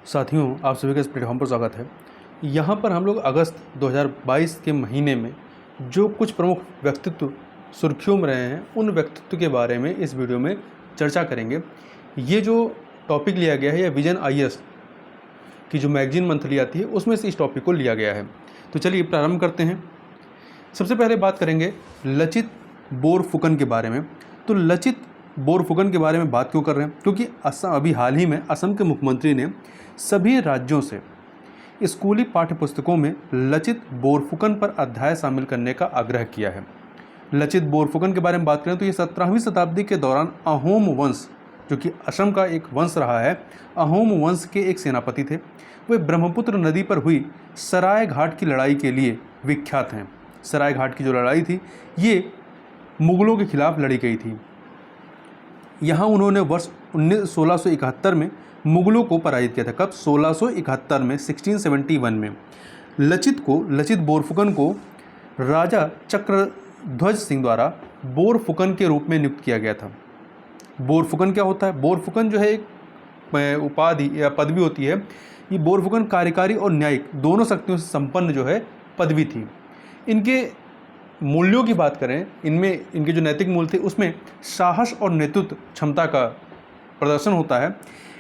साथियों, आप सभी का इस प्लेटफॉर्म पर स्वागत है। यहाँ पर हम लोग अगस्त 2022 के महीने में जो कुछ प्रमुख व्यक्तित्व सुर्खियों में रहे हैं, उन व्यक्तित्व के बारे में इस वीडियो में चर्चा करेंगे। ये जो टॉपिक लिया गया है, यह विजन आईएएस की जो मैगजीन मंथली आती है, उसमें से इस टॉपिक को लिया गया है। तो चलिए प्रारंभ करते हैं। सबसे पहले बात करेंगे लचित बोरफुकन के बारे में। तो लचित बोरफुकन के बारे में बात क्यों कर रहे हैं? क्योंकि अभी हाल ही में असम के मुख्यमंत्री ने सभी राज्यों से स्कूली पाठ्यपुस्तकों में लचित बोरफुकन पर अध्याय शामिल करने का आग्रह किया है। लचित बोरफुकन के बारे में बात करें तो ये 17वीं शताब्दी के दौरान अहोम वंश, जो कि असम का एक वंश रहा है, अहोम वंश के एक सेनापति थे। वे ब्रह्मपुत्र नदी पर हुई सराय घाट की लड़ाई के लिए विख्यात हैं। सराय घाट की जो लड़ाई थी, ये मुगलों के खिलाफ लड़ी गई थी। यहाँ उन्होंने वर्ष 1671 में मुगलों को पराजित किया था। कब? 1671 में, 1671 में। लचित बोरफुकन को राजा चक्रध्वज सिंह द्वारा बोरफुकन के रूप में नियुक्त किया गया था। बोरफुकन क्या होता है? बोरफुकन जो है एक उपाधि या पदवी होती है। ये बोरफुकन कार्यकारी और न्यायिक दोनों शक्तियों से संपन्न जो है पदवी थी। इनके मूल्यों की बात करें, इनमें इनके जो नैतिक मूल्य थे उसमें साहस और नेतृत्व क्षमता का प्रदर्शन होता है।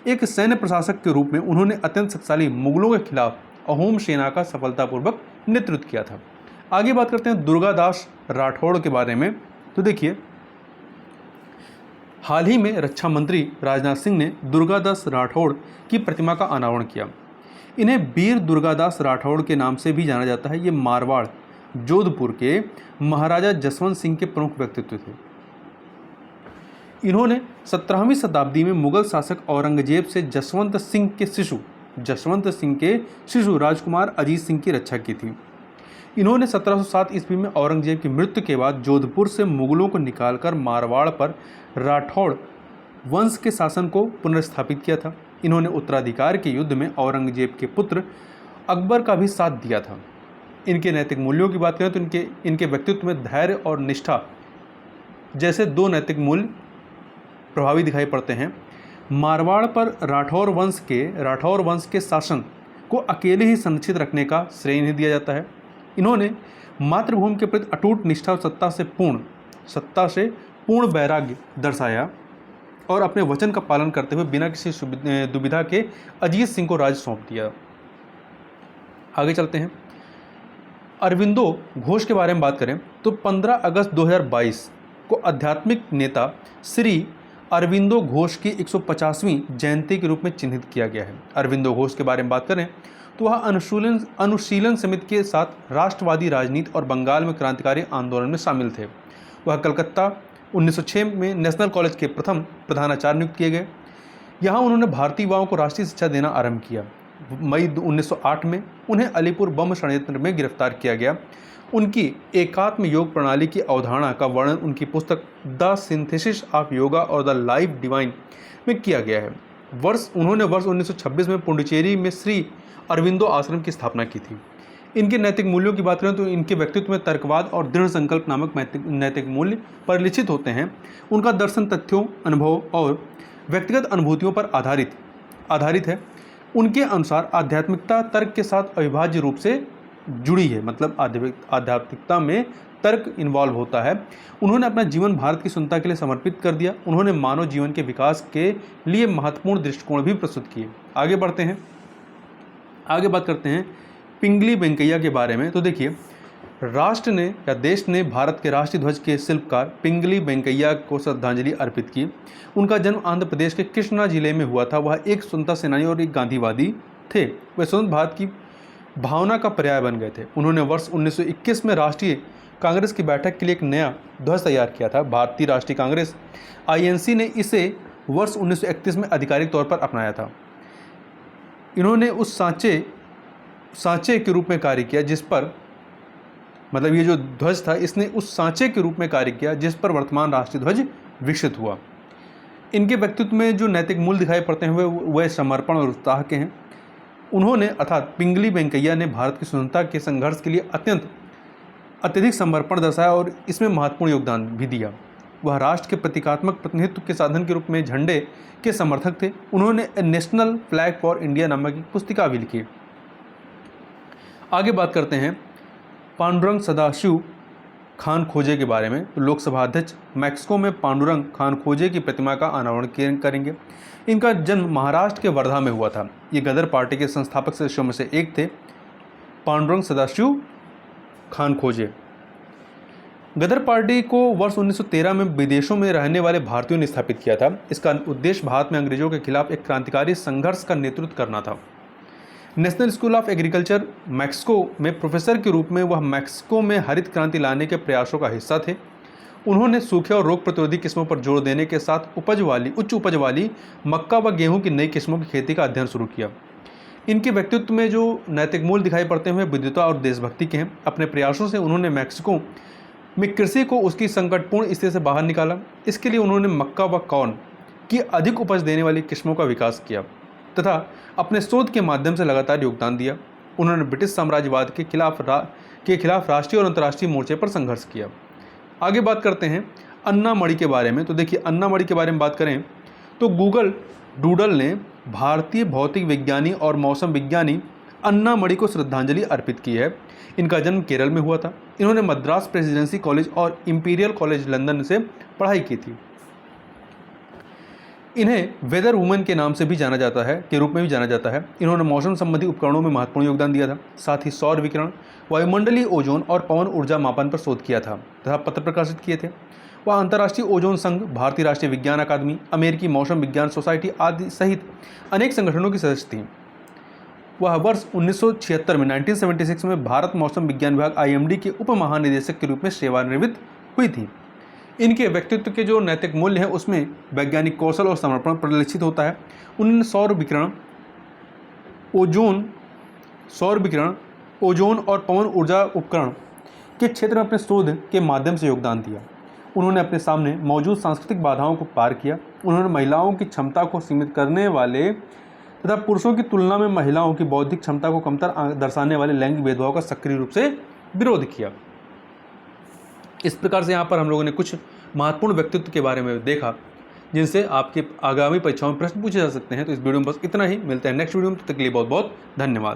एक सैन्य प्रशासक के रूप में उन्होंने अत्यंत शक्तिशाली मुगलों के खिलाफ अहोम सेना का सफलतापूर्वक नेतृत्व किया था। आगे बात करते हैं दुर्गादास राठौड़ के बारे में। तो देखिए, हाल ही में रक्षा मंत्री राजनाथ सिंह ने दुर्गादास राठौड़ की प्रतिमा का अनावरण किया। इन्हें वीर दुर्गादास राठौड़ के नाम से भी जाना जाता है। ये मारवाड़ जोधपुर के महाराजा जसवंत सिंह के प्रमुख व्यक्तित्व थे। इन्होंने 17वीं शताब्दी में मुगल शासक औरंगजेब से जसवंत सिंह के शिशु राजकुमार अजीत सिंह की रक्षा की थी। इन्होंने 1707 ईस्वी में औरंगजेब की मृत्यु के बाद जोधपुर से मुगलों को निकालकर मारवाड़ पर राठौड़ वंश के शासन को पुनर्स्थापित किया था। इन्होंने उत्तराधिकार के युद्ध में औरंगजेब के पुत्र अकबर का भी साथ दिया था। इनके नैतिक मूल्यों की बात करें तो इनके व्यक्तित्व में धैर्य और निष्ठा जैसे दो नैतिक मूल्य प्रभावी दिखाई पड़ते हैं। मारवाड़ पर राठौर वंश के शासन को अकेले ही संरक्षित रखने का श्रेय इन्हें दिया जाता है। इन्होंने मातृभूमि के प्रति अटूट निष्ठा और सत्ता से पूर्ण वैराग्य दर्शाया और अपने वचन का पालन करते हुए बिना किसी दुविधा के अजीत सिंह को राज्य सौंप दिया। आगे चलते हैं। अरविंदो घोष के बारे में बात करें तो 15 अगस्त 2022 को आध्यात्मिक नेता श्री अरविंदो घोष की 150वीं जयंती के रूप में चिन्हित किया गया है। अरविंदो घोष के बारे में बात करें तो वह अनुशीलन समिति के साथ राष्ट्रवादी राजनीति और बंगाल में क्रांतिकारी आंदोलन में शामिल थे। वह कलकत्ता 1906 में नेशनल कॉलेज के प्रथम प्रधानाचार्य नियुक्त किए गए। यहाँ उन्होंने भारतीय युवाओं को राष्ट्रीय शिक्षा देना आरंभ किया। मई 1908 में उन्हें अलीपुर बम षड्यंत्र में गिरफ्तार किया गया। उनकी एकात्म योग प्रणाली की अवधारणा का वर्णन उनकी पुस्तक द सिंथेसिस ऑफ योगा और द लाइफ डिवाइन में किया गया है। उन्होंने वर्ष 1926 में पुडुचेरी में श्री अरविंदो आश्रम की स्थापना की थी। इनके नैतिक मूल्यों की बात करें तो इनके व्यक्तित्व में तर्कवाद और दृढ़ संकल्प नामक नैतिक मूल्य परिलक्षित होते हैं। उनका दर्शन तथ्यों, अनुभव और व्यक्तिगत अनुभूतियों पर आधारित है। उनके अनुसार आध्यात्मिकता तर्क के साथ अविभाज्य रूप से जुड़ी है, मतलब आध्यात्मिकता में तर्क इन्वॉल्व होता है। उन्होंने अपना जीवन भारत की सुंदरता के लिए समर्पित कर दिया। उन्होंने मानव जीवन के विकास के लिए महत्वपूर्ण दृष्टिकोण भी प्रस्तुत किए। आगे बढ़ते हैं। आगे बात करते हैं पिंगली वेंकैया के बारे में। तो देखिए, राष्ट्र ने या देश ने भारत के राष्ट्रीय ध्वज के शिल्पकार पिंगली वेंकैया को श्रद्धांजलि अर्पित की। उनका जन्म आंध्र प्रदेश के कृष्णा जिले में हुआ था। वह एक स्वतंत्रता सेनानी और एक गांधीवादी थे। वे स्वतंत्र भारत की भावना का पर्याय बन गए थे। उन्होंने वर्ष 1921 में राष्ट्रीय कांग्रेस की बैठक के लिए एक नया ध्वज तैयार किया था। भारतीय राष्ट्रीय कांग्रेस INC ने इसे वर्ष 1931 में आधिकारिक तौर पर अपनाया था। इन्होंने उस सांचे के रूप में कार्य किया जिस पर, मतलब ये जो ध्वज था, इसने उस सांचे के रूप में कार्य किया जिस पर वर्तमान राष्ट्रीय ध्वज विकसित हुआ। इनके व्यक्तित्व में जो नैतिक मूल्य दिखाई पड़ते हैं वह समर्पण और उत्साह के हैं। उन्होंने अर्थात पिंगली वेंकैया ने भारत की स्वतंत्रता के संघर्ष के लिए अत्यधिक समर्पण दर्शाया और इसमें महत्वपूर्ण योगदान भी दिया। वह राष्ट्र के प्रतीकात्मक प्रतिनिधित्व के साधन के रूप में झंडे के समर्थक थे। उन्होंने नेशनल फ्लैग फॉर इंडिया नामक एक पुस्तिका भी लिखी। आगे बात करते हैं पांडुरंग सदाशिव खान खोजे के बारे में। तो लोकसभा अध्यक्ष मैक्सिको में पांडुरंग खान खोजे की प्रतिमा का अनावरण करेंगे। इनका जन्म महाराष्ट्र के वर्धा में हुआ था। ये गदर पार्टी के संस्थापक सदस्यों में से एक थे, पांडुरंग सदाशिव खान खोजे। गदर पार्टी को वर्ष 1913 में विदेशों में रहने वाले भारतीयों ने स्थापित किया था। इसका उद्देश्य भारत में अंग्रेजों के खिलाफ एक क्रांतिकारी संघर्ष का नेतृत्व करना था। National school of agriculture Mexico में प्रोफेसर के रूप में वह मैक्सिको में हरित क्रांति लाने के प्रयासों का हिस्सा थे। उन्होंने सूखे और रोग प्रतिरोधी किस्मों पर जोर देने के साथ उच्च उपज वाली मक्का व गेहूं की नई किस्मों की खेती का अध्ययन शुरू किया। इनके व्यक्तित्व में जो नैतिक मूल्य दिखाई पड़ते हैं विद्वता और देशभक्ति के हैं। अपने प्रयासों से उन्होंने मैक्सिको में कृषि को उसकी संकटपूर्ण स्थिति से बाहर निकाला। इसके लिए उन्होंने मक्का व कॉर्न की अधिक उपज देने वाली किस्मों का विकास किया तथा अपने शोध के माध्यम से लगातार योगदान दिया। उन्होंने ब्रिटिश साम्राज्यवाद के खिलाफ राष्ट्रीय और अंतर्राष्ट्रीय मोर्चे पर संघर्ष किया। आगे बात करते हैं अन्ना मणि के बारे में। तो देखिए, अन्ना मणि के बारे में बात करें तो गूगल डूडल ने भारतीय भौतिक विज्ञानी और मौसम विज्ञानी अन्ना मणि को श्रद्धांजलि अर्पित की है। इनका जन्म केरल में हुआ था। इन्होंने मद्रास प्रेसिडेंसी कॉलेज और इंपीरियल कॉलेज लंदन से पढ़ाई की थी। इन्हें वेदर वुमन के नाम से भी जाना जाता है, के रूप में भी जाना जाता है। इन्होंने मौसम संबंधी उपकरणों में महत्वपूर्ण योगदान दिया था। साथ ही सौर विकिरण, वायुमंडलीय ओजोन और पवन ऊर्जा मापन पर शोध किया था तथा पत्र प्रकाशित किए थे। वह अंतर्राष्ट्रीय ओजोन संघ, भारतीय राष्ट्रीय विज्ञान अकादमी, अमेरिकी मौसम विज्ञान सोसाइटी आदि सहित अनेक संगठनों की सदस्य थी। वह वर्ष 1976 में 1976 में भारत मौसम विज्ञान विभाग IMD के उप महानिदेशक के रूप में सेवानिवृत्त हुई थी। इनके व्यक्तित्व के जो नैतिक मूल्य हैं उसमें वैज्ञानिक कौशल और समर्पण परिलक्षित होता है। उन्होंने सौर विकिरण, ओजोन और पवन ऊर्जा उपकरण के क्षेत्र में अपने शोध के माध्यम से योगदान दिया। उन्होंने अपने सामने मौजूद सांस्कृतिक बाधाओं को पार किया। उन्होंने महिलाओं की क्षमता को सीमित करने वाले तथा पुरुषों की तुलना में महिलाओं की बौद्धिक क्षमता को कमतर दर्शाने वाले लैंगिक भेदभाव का सक्रिय रूप से विरोध किया। इस प्रकार से यहाँ पर हम लोगों ने कुछ महत्वपूर्ण व्यक्तित्व के बारे में देखा जिनसे आपके आगामी परीक्षाओं में प्रश्न पूछे जा सकते हैं। तो इस वीडियो में बस इतना ही। मिलते हैं नेक्स्ट वीडियो में। तब तक के लिए बहुत बहुत धन्यवाद।